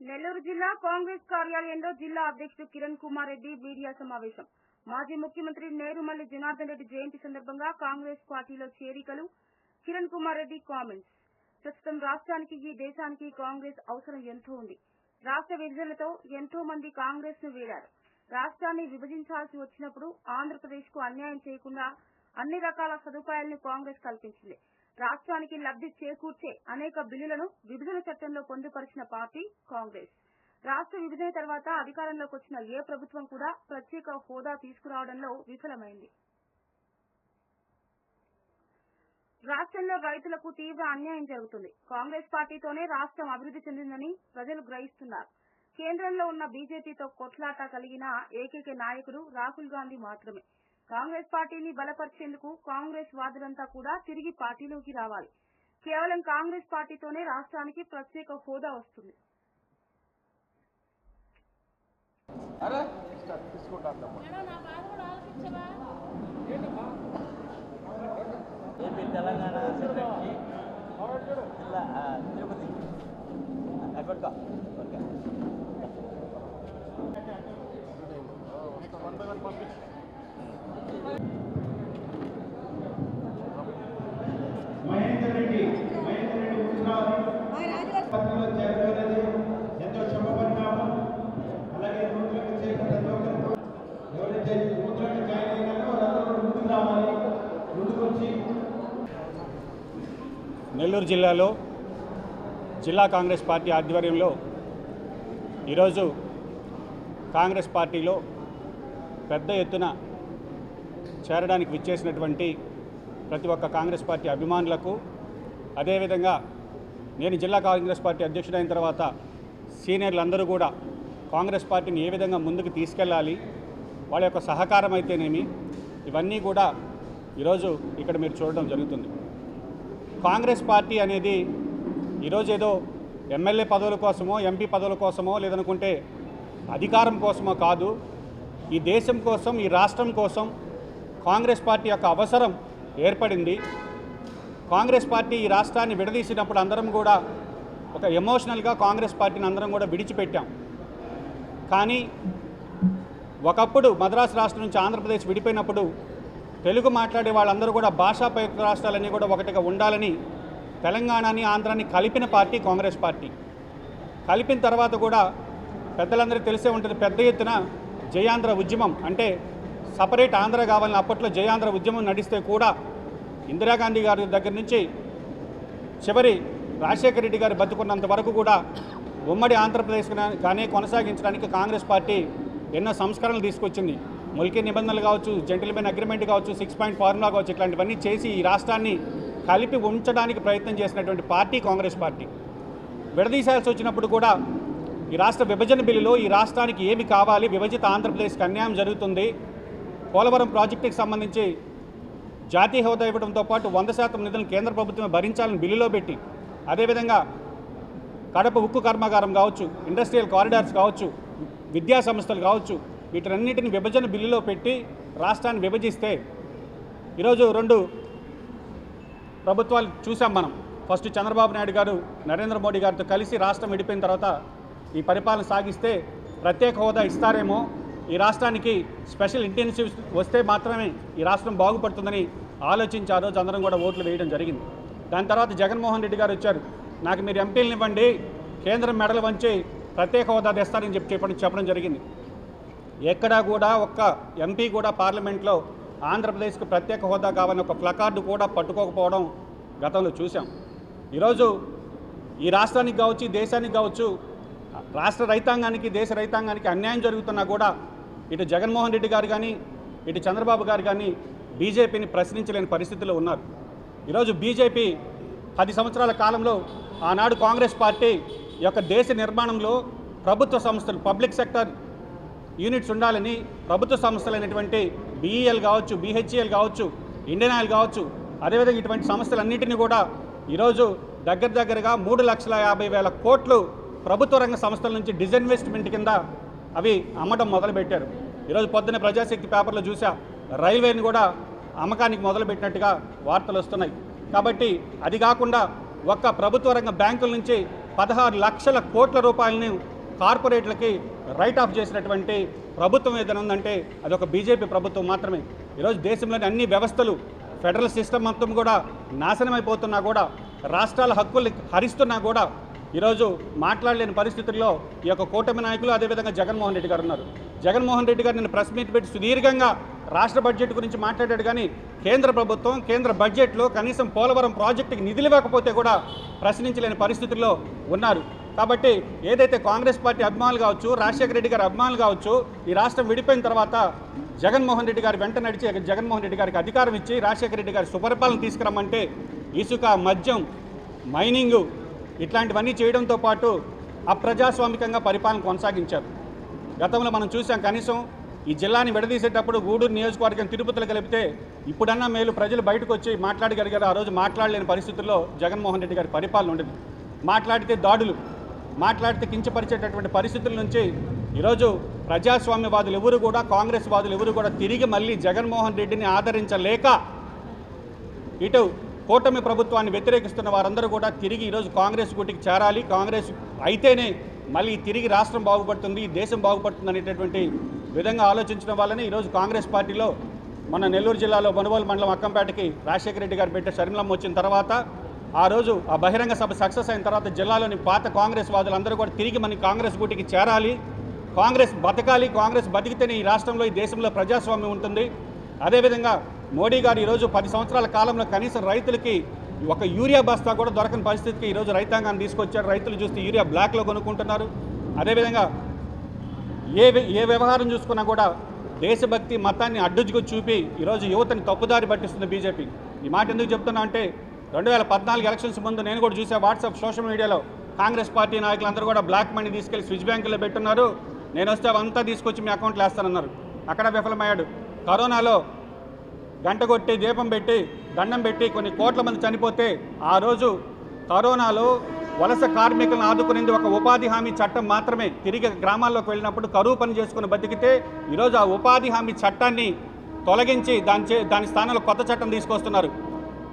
నెల్లూరు జిల్లా కాంగ్రెస్ కార్యాలయంలో జిల్లా అధ్యక్షుడు కిరణ్ కుమార్ రెడ్డి మీడియా సమావేశం. మాజీ ముఖ్యమంత్రి నేరుమల్లి జనార్దన్ రెడ్డి జయంతి సందర్భంగా కాంగ్రెస్ పార్టీలో చేరికలు. కిరణ్ కుమార్ రెడ్డి కామెంట్స్. ప్రస్తుతం రాష్ట్రానికి ఈ దేశానికి కాంగ్రెస్ అవసరం ఎంతో ఉంది. రాష్ట్ర విభజనతో ఎంతో మంది కాంగ్రెస్ ను వీడారు. రాష్ట్రాన్ని విభజించాల్సి వచ్చినప్పుడు ఆంధ్రప్రదేశ్ కు అన్యాయం చేయకుండా అన్ని రకాల సదుపాయాలను కాంగ్రెస్ కల్పించింది. రాష్ట్రానికి లబ్ధి చేకూర్చే అనేక బిల్లులను విభజన చట్టంలో పొందుపరిచిన పార్టీ కాంగ్రెస్. రాష్ట్ర విభజన తర్వాత అధికారంలోకి వచ్చిన ఏ ప్రభుత్వం కూడా ప్రత్యేక హోదా తీసుకురావడంలో విఫలమైంది. రాష్ట్రంలో రైతులకు తీవ్ర అన్యాయం జరుగుతుంది. కాంగ్రెస్ పార్టీతోనే రాష్ట్రం అభివృద్ధి చెందిందని ప్రజలు గ్రహిస్తున్నారు. కేంద్రంలో ఉన్న బీజేపీతో కొట్లాట కలిగిన ఏకైక నాయకుడు రాహుల్ గాంధీ మాత్రమే. కాంగ్రెస్ పార్టీని బలపరిచేందుకు కాంగ్రెస్ వాదులంతా కూడా తిరిగి పార్టీలోకి రావాలి. కేవలం కాంగ్రెస్ పార్టీతోనే రాష్ట్రానికి ప్రత్యేక హోదా వస్తుంది. ఏపీ తెలంగాణ సెక్రటరీ జిల్లా తిరుపతి ఎక్కడికా ఓకే మహేందర్ రెడ్డి పార్టీలో చేరవేది ఎంతో శుభపరిణామం. అలాగే నూతనంగా చేరిన ప్రతి ఒక్కరు ఎవరైతే నూతనంగా జాయిన్ అయినారో వాళ్ళందరూ ముందుకు రావాలి. ముందుకు వచ్చి నెల్లూరు జిల్లాలో జిల్లా కాంగ్రెస్ పార్టీ ఆధ్వర్యంలో ఈరోజు కాంగ్రెస్ పార్టీలో పెద్ద ఎత్తున చేరడానికి విచ్చేసినటువంటి ప్రతి ఒక్క కాంగ్రెస్ పార్టీ అభిమానులకు, అదేవిధంగా నేను జిల్లా కాంగ్రెస్ పార్టీ అధ్యక్షుడైన తర్వాత సీనియర్లందరూ కూడా కాంగ్రెస్ పార్టీని ఏ విధంగా ముందుకు తీసుకెళ్ళాలి, వాళ్ళ యొక్క సహకారం అయితేనేమి, ఇవన్నీ కూడా ఈరోజు ఇక్కడ మీరు చూడడం జరుగుతుంది. కాంగ్రెస్ పార్టీ అనేది ఈరోజు ఏదో ఎమ్మెల్యే పదవుల కోసమో ఎంపీ పదవుల కోసమో లేదనుకుంటే అధికారం కోసమో కాదు. ఈ దేశం కోసం, ఈ రాష్ట్రం కోసం కాంగ్రెస్ పార్టీ యొక్క అవసరం ఏర్పడింది. కాంగ్రెస్ పార్టీ ఈ రాష్ట్రాన్ని విడదీసినప్పుడు అందరం కూడా ఒక ఎమోషనల్గా కాంగ్రెస్ పార్టీని అందరం కూడా విడిచిపెట్టాం. కానీ ఒకప్పుడు మద్రాసు రాష్ట్రం నుంచి ఆంధ్రప్రదేశ్ విడిపోయినప్పుడు తెలుగు మాట్లాడే వాళ్ళందరూ కూడా భాషాపయుక్త రాష్ట్రాలన్నీ కూడా ఒకటిగా ఉండాలని తెలంగాణని ఆంధ్రాని కలిపిన పార్టీ కాంగ్రెస్ పార్టీ. కలిపిన తర్వాత కూడా పెద్దలందరికీ తెలిసే ఉంటుంది, పెద్ద ఎత్తున జయాంధ్ర ఉద్యమం, అంటే సపరేట్ ఆంధ్ర కావాలని అప్పట్లో జయాంధ్ర ఉద్యమం నడిస్తే కూడా ఇందిరాగాంధీ గారి దగ్గర నుంచి చివరి రాజశేఖర రెడ్డి గారు బతుకున్నంత వరకు కూడా ఉమ్మడి ఆంధ్రప్రదేశ్ కానీ కొనసాగించడానికి కాంగ్రెస్ పార్టీ ఎన్నో సంస్కరణలు తీసుకొచ్చింది. ముల్కీ నిబంధనలు కావచ్చు, జెంటిల్మెన్ అగ్రిమెంట్ కావచ్చు, 6 పాయింట్ ఫార్ములా కావచ్చు, ఇట్లాంటివన్నీ చేసి ఈ రాష్ట్రాన్ని కలిపి ఉంచడానికి ప్రయత్నం చేసినటువంటి పార్టీ కాంగ్రెస్ పార్టీ. విడదీశాల్సి వచ్చినప్పుడు కూడా ఈ రాష్ట్ర విభజన బిల్లులో ఈ రాష్ట్రానికి ఏమి కావాలి, విభజిత ఆంధ్రప్రదేశ్కి అన్యాయం జరుగుతుంది, పోలవరం ప్రాజెక్టుకి సంబంధించి జాతీయ హోదా ఇవ్వడంతో పాటు 100% నిధులను కేంద్ర ప్రభుత్వం భరించాలని బిల్లులో పెట్టి, అదేవిధంగా కడప ఉక్కు కర్మాగారం కావచ్చు, ఇండస్ట్రియల్ కారిడార్స్ కావచ్చు, విద్యా సంస్థలు కావచ్చు, వీటన్నిటిని విభజన బిల్లులో పెట్టి రాష్ట్రాన్ని విభజిస్తే ఈరోజు 2 ప్రభుత్వాలు చూసాం మనం. ఫస్ట్ చంద్రబాబు నాయుడు గారు నరేంద్ర మోడీ గారితో కలిసి రాష్ట్రం విడిపోయిన తర్వాత ఈ పరిపాలన సాగిస్తే ప్రత్యేక హోదా ఇస్తారేమో, ఈ రాష్ట్రానికి స్పెషల్ ఇంటెన్సివ్ వస్తే మాత్రమే ఈ రాష్ట్రం బాగుపడుతుందని ఆలోచించి ఆ రోజు అందరం కూడా ఓట్లు వేయడం జరిగింది. దాని తర్వాత జగన్మోహన్ రెడ్డి గారు వచ్చారు, నాకు మీరు ఎంపీలను ఇవ్వండి, కేంద్రం మెడలు వంచి ప్రత్యేక హోదా తెస్తారని చెప్పడం జరిగింది. ఎక్కడా కూడా ఒక్క ఎంపీ కూడా పార్లమెంట్లో ఆంధ్రప్రదేశ్కు ప్రత్యేక హోదా కావాలని ఒక ప్లకార్డు కూడా పట్టుకోకపోవడం గతంలో చూసాం. ఈరోజు ఈ రాష్ట్రానికి కావచ్చు, దేశానికి కావచ్చు, రాష్ట్ర రైతాంగానికి, దేశ రైతాంగానికి అన్యాయం జరుగుతున్నా కూడా ఇటు జగన్మోహన్ రెడ్డి గారు కానీ ఇటు చంద్రబాబు గారు కానీ బీజేపీని ప్రశ్నించలేని పరిస్థితిలో ఉన్నారు. ఈరోజు బీజేపీ 10 సంవత్సరాల కాలంలో ఆనాడు కాంగ్రెస్ పార్టీ యొక్క దేశ నిర్మాణంలో ప్రభుత్వ సంస్థలు, పబ్లిక్ సెక్టర్ యూనిట్స్ ఉండాలని ప్రభుత్వ సంస్థలైనటువంటి బీఈఎల్ కావచ్చు, బీహెచ్ఈఎల్ కావచ్చు, ఇండియన్ ఆయిల్ కావచ్చు, అదేవిధంగా ఇటువంటి సంస్థలన్నింటినీ కూడా ఈరోజు దగ్గరగా 3,50,000 కోట్లు ప్రభుత్వ రంగ సంస్థల నుంచి డిజిన్వెస్ట్మెంట్ కింద అవి అమ్మడం మొదలుపెట్టారు. ఈరోజు పొద్దున్న ప్రజాశక్తి పేపర్లో చూసా, రైల్వేని కూడా అమ్మకానికి మొదలుపెట్టినట్టుగా వార్తలు వస్తున్నాయి. కాబట్టి అది కాకుండా ఒక్క ప్రభుత్వ రంగ బ్యాంకుల నుంచి 16 లక్షల కోట్ల రూపాయలను కార్పొరేట్లకి రైట్ ఆఫ్ చేసినటువంటి ప్రభుత్వం ఏదైనా ఉందంటే అదొక బీజేపీ ప్రభుత్వం మాత్రమే. ఈరోజు దేశంలోని అన్ని వ్యవస్థలు ఫెడరల్ సిస్టమ్ మొత్తం కూడా నాశనమైపోతున్నా కూడా, రాష్ట్రాల హక్కులు హరిస్తున్నా కూడా ఈరోజు మాట్లాడలేని పరిస్థితుల్లో ఈ యొక్క కూటమి నాయకులు అదేవిధంగా జగన్మోహన్ రెడ్డి గారు ఉన్నారు. జగన్మోహన్ రెడ్డి గారు నిన్న ప్రెస్ మీట్ పెట్టి సుదీర్ఘంగా రాష్ట్ర బడ్జెట్ గురించి మాట్లాడాడు. కానీ కేంద్ర ప్రభుత్వం కేంద్ర బడ్జెట్లో కనీసం పోలవరం ప్రాజెక్టుకి నిధులు ఇవ్వకపోతే కూడా ప్రశ్నించలేని పరిస్థితుల్లో ఉన్నారు. కాబట్టి ఏదైతే కాంగ్రెస్ పార్టీ అభిమానులు కావచ్చు, రాజశేఖర రెడ్డి గారి అభిమానులు కావచ్చు, ఈ రాష్ట్రం విడిపోయిన తర్వాత జగన్మోహన్ రెడ్డి గారి వెంట నడిచి జగన్మోహన్ రెడ్డి గారికి అధికారం ఇచ్చి రాజశేఖర రెడ్డి గారి సుపరిపాలన తీసుకురమ్మంటే ఇసుక, మద్యం, మైనింగు ఇట్లాంటివన్నీ చేయడంతో పాటు అప్రజాస్వామికంగా పరిపాలన కొనసాగించారు. గతంలో మనం చూసాం, కనీసం ఈ జిల్లాని విడదీసేటప్పుడు గూడూరు నియోజకవర్గం తిరుపతిలో కలిపితే ఇప్పుడన్నా మేలు ప్రజలు బయటకు వచ్చి మాట్లాడగలిగారు. ఆ రోజు మాట్లాడలేని పరిస్థితుల్లో జగన్మోహన్ రెడ్డి గారి పరిపాలన ఉండేది. మాట్లాడితే దాడులు, మాట్లాడితే కించపరిచేటటువంటి పరిస్థితుల నుంచి ఈరోజు ప్రజాస్వామ్యవాదులు ఎవరు కూడా, కాంగ్రెస్ వాదులు ఎవరు కూడా తిరిగి మళ్ళీ జగన్మోహన్ రెడ్డిని ఆదరించలేక ఇటు కూటమి ప్రభుత్వాన్ని వ్యతిరేకిస్తున్న వారందరూ కూడా తిరిగి ఈరోజు కాంగ్రెస్ గుటికి చేరాలి. కాంగ్రెస్ అయితేనే మళ్ళీ తిరిగి రాష్ట్రం బాగుపడుతుంది, దేశం బాగుపడుతుంది అనేటటువంటి విధంగా ఆలోచించడం వల్లనే ఈరోజు కాంగ్రెస్ పార్టీలో మన నెల్లూరు జిల్లాలో బనుగోలు మండలం అక్కంపేటకి రాజశేఖర రెడ్డి గారు పెట్టే షర్మిలమ్మ వచ్చిన తర్వాత, ఆ రోజు ఆ బహిరంగ సభ సక్సెస్ అయిన తర్వాత జిల్లాలోని పాత కాంగ్రెస్ వాదులందరూ కూడా తిరిగి మన కాంగ్రెస్ గుటికి చేరాలి, కాంగ్రెస్ బతకాలి, కాంగ్రెస్ బతికితేనే ఈ రాష్ట్రంలో ఈ దేశంలో ప్రజాస్వామ్యం ఉంటుంది. అదేవిధంగా మోడీ గారు ఈరోజు 10 సంవత్సరాల కాలంలో కనీసం రైతులకి ఒక యూరియా బస్తా కూడా దొరకని పరిస్థితికి ఈరోజు రైతాంగాన్ని తీసుకొచ్చారు. రైతులు చూస్తే యూరియా బ్లాక్లో కొనుక్కుంటున్నారు. అదేవిధంగా ఏ వ్యవహారం చూసుకున్నా కూడా దేశభక్తి మతాన్ని అడ్డుకు చూపి ఈరోజు యువతని తప్పుదారి పట్టిస్తుంది బీజేపీ. ఈ మాట ఎందుకు చెప్తున్నా అంటే 2014 ఎలక్షన్స్ ముందు నేను కూడా చూసా, వాట్సాప్ సోషల్ మీడియాలో కాంగ్రెస్ పార్టీ నాయకులందరూ కూడా బ్లాక్ మనీ తీసుకెళ్లి స్విచ్ బ్యాంకులో పెట్టున్నారు. నేను వస్తే అవంతా తీసుకొచ్చి మీ అకౌంట్లో వేస్తానన్నారు. అక్కడ విఫలమయ్యాడు. కరోనాలో గంట కొట్టి దీపం పెట్టి దండం పెట్టి కొన్ని కోట్ల మంది చనిపోతే ఆ రోజు కరోనాలో వలస కార్మికులను ఆదుకునేది ఒక ఉపాధి హామీ చట్టం మాత్రమే. తిరిగి గ్రామాల్లోకి వెళ్ళినప్పుడు కరువు పని చేసుకుని బతికితే ఈరోజు ఆ ఉపాధి హామీ చట్టాన్ని తొలగించి దాని స్థానంలో కొత్త చట్టం తీసుకొస్తున్నారు.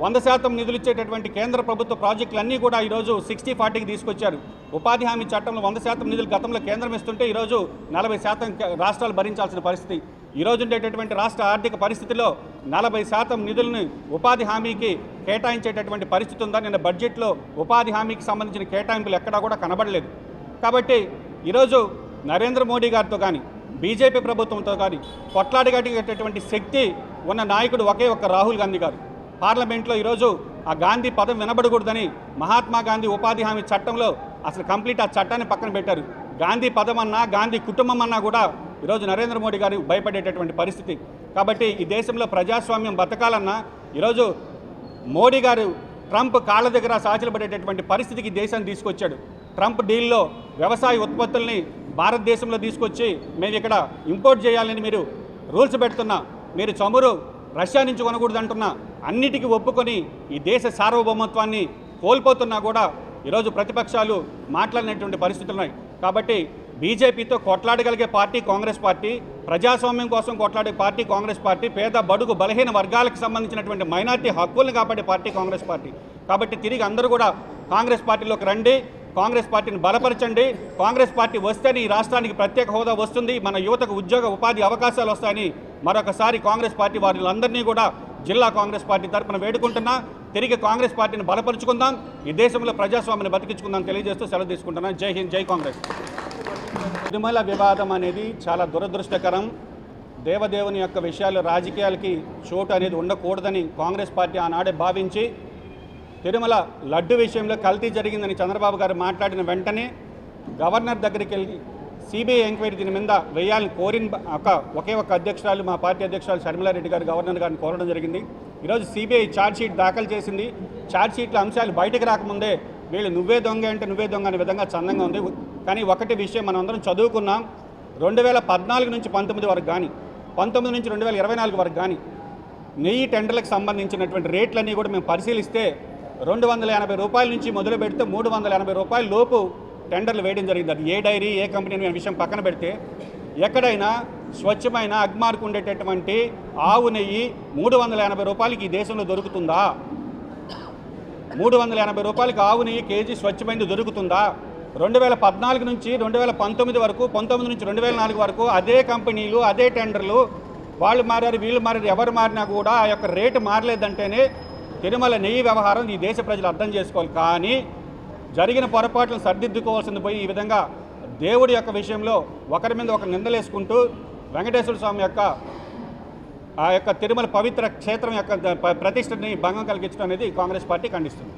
100% నిధులు ఇచ్చేటటువంటి కేంద్ర ప్రభుత్వ ప్రాజెక్టులన్నీ కూడా ఈరోజు 60-40కి తీసుకొచ్చారు. ఉపాధి హామీ చట్టంలో 100% నిధులు గతంలో కేంద్రం ఇస్తుంటే ఈరోజు 40% రాష్ట్రాలు భరించాల్సిన పరిస్థితి. ఈరోజు ఉండేటటువంటి రాష్ట్ర ఆర్థిక పరిస్థితిలో 40% నిధులను ఉపాధి హామీకి కేటాయించేటటువంటి పరిస్థితి ఉందా? నిన్న బడ్జెట్లో ఉపాధి హామీకి సంబంధించిన కేటాయింపులు ఎక్కడా కూడా కనబడలేదు. కాబట్టి ఈరోజు నరేంద్ర మోడీ గారితో కానీ బీజేపీ ప్రభుత్వంతో కానీ కొట్లాడగలిగేటటువంటి శక్తి ఉన్న నాయకుడు ఒకే ఒక్క రాహుల్ గాంధీ గారు. పార్లమెంట్లో ఈరోజు ఆ గాంధీ పదం వినబడకూడదని మహాత్మా గాంధీ ఉపాధి హామీ చట్టంలో అసలు కంప్లీట్ ఆ చట్టాన్ని పక్కన పెట్టారు. గాంధీ పదం అన్నా గాంధీ కుటుంబం అన్నా కూడా ఈరోజు నరేంద్ర మోడీ గారు భయపడేటటువంటి పరిస్థితి. కాబట్టి ఈ దేశంలో ప్రజాస్వామ్యం బతకాలన్నా ఈరోజు మోడీ గారు ట్రంప్ కాళ్ళ దగ్గర సాచిలపడేటటువంటి పరిస్థితికి దేశాన్ని తీసుకొచ్చాడు. ట్రంప్ డీల్లో వ్యవసాయ ఉత్పత్తుల్ని భారతదేశంలో తీసుకొచ్చి మేము ఇక్కడ ఇంపోర్ట్ చేయాలని మీరు రూల్స్ పెడుతున్నా, మీరు చమురు రష్యా నుంచి కొనకూడదు అంటున్నా, అన్నిటికీ ఒప్పుకొని ఈ దేశ సార్వభౌమత్వాన్ని కోల్పోతున్నా కూడా ఈరోజు ప్రతిపక్షాలు మాట్లాడినటువంటి పరిస్థితులు ఉన్నాయి. కాబట్టి బీజేపీతో కొట్లాడగలిగే పార్టీ కాంగ్రెస్ పార్టీ, ప్రజాస్వామ్యం కోసం కొట్లాడే పార్టీ కాంగ్రెస్ పార్టీ, పేద బడుగు బలహీన వర్గాలకు సంబంధించినటువంటి మైనార్టీ హక్కులను కాపాడే పార్టీ కాంగ్రెస్ పార్టీ. కాబట్టి తిరిగి అందరూ కూడా కాంగ్రెస్ పార్టీలోకి రండి, కాంగ్రెస్ పార్టీని బలపరచండి. కాంగ్రెస్ పార్టీ వస్తేనే ఈ రాష్ట్రానికి ప్రత్యేక హోదా వస్తుంది, మన యువతకు ఉద్యోగ ఉపాధి అవకాశాలు వస్తాయని మరొకసారి కాంగ్రెస్ పార్టీ వారిలందరినీ కూడా జిల్లా కాంగ్రెస్ పార్టీ తరఫున వేడుకుంటున్నా. తిరిగి కాంగ్రెస్ పార్టీని బలపరుచుకుందాం, ఈ దేశంలో ప్రజాస్వామ్యాన్ని బతికించుకుందాం తెలియజేస్తూ సెలవు తీసుకుంటున్నాను. జై హింద్, జై కాంగ్రెస్. తిరుమల వివాదం అనేది చాలా దురదృష్టకరం. దేవదేవుని యొక్క విషయాలు రాజకీయాలకి చోటు అనేది ఉండకూడదని కాంగ్రెస్ పార్టీ ఆనాడే భావించి తిరుమల లడ్డు విషయంలో కల్తీ జరిగిందని చంద్రబాబు గారు మాట్లాడిన వెంటనే గవర్నర్ దగ్గరికి వెళ్ళి సిబిఐ ఎంక్వైరీ దీని మీద వేయాలని కోరిన ఒకే ఒక అధ్యక్షురాలు, మా పార్టీ అధ్యక్షురాలు షర్మిలారెడ్డి గారు గవర్నర్ గారిని కోరడం జరిగింది. ఈరోజు సిబిఐ ఛార్జ్షీట్ దాఖలు చేసింది. ఛార్జ్షీట్లో అంశాలు బయటకు రాకముందే వీళ్ళు నువ్వే దొంగ అంటే నువ్వే దొంగ అనే విధంగా చందంగా ఉంది. కానీ ఒకటి విషయం మనం అందరం చదువుకున్నాం, 2014 నుంచి 19 వరకు కానీ 19 నుంచి 2024 వరకు కానీ 1000 టెండర్లకు సంబంధించినటువంటి రేట్లన్నీ కూడా మేము పరిశీలిస్తే 280 రూపాయల నుంచి మొదలు పెడితే 380 రూపాయల లోపు టెండర్లు వేయడం జరిగింది. అది ఏ డైరీ ఏ కంపెనీ అనే విషయం పక్కన పెడితే ఎక్కడైనా స్వచ్ఛమైన అగ్మార్కు ఉండేటటువంటి ఆవు నెయ్యి 380 రూపాయలకి ఈ దేశంలో దొరుకుతుందా? 380 రూపాయలకి ఆవు నెయ్యి కేజీ స్వచ్ఛమైనది దొరుకుతుందా? 2014 నుంచి 2019 వరకు, 19 నుంచి 2004 వరకు అదే కంపెనీలు, అదే టెండర్లు, వాళ్ళు మారారు, వీళ్ళు మారారు, ఎవరు మారినా కూడా ఆ యొక్క రేటు మారలేదంటేనే తిరుమల నెయ్యి వ్యవహారం ఈ దేశ ప్రజలు అర్థం చేసుకోవాలి. కానీ జరిగిన పొరపాట్లను సరిదిద్దుకోవాల్సింది పోయి ఈ విధంగా దేవుడి యొక్క విషయంలో ఒకరి మీద ఒకరు నిందలేసుకుంటూ వెంకటేశ్వర స్వామి యొక్క ఆ యొక్క తిరుమల పవిత్ర క్షేత్రం యొక్క ప్రతిష్టని భంగం కలిగించడం అనేది కాంగ్రెస్ పార్టీ ఖండిస్తుంది.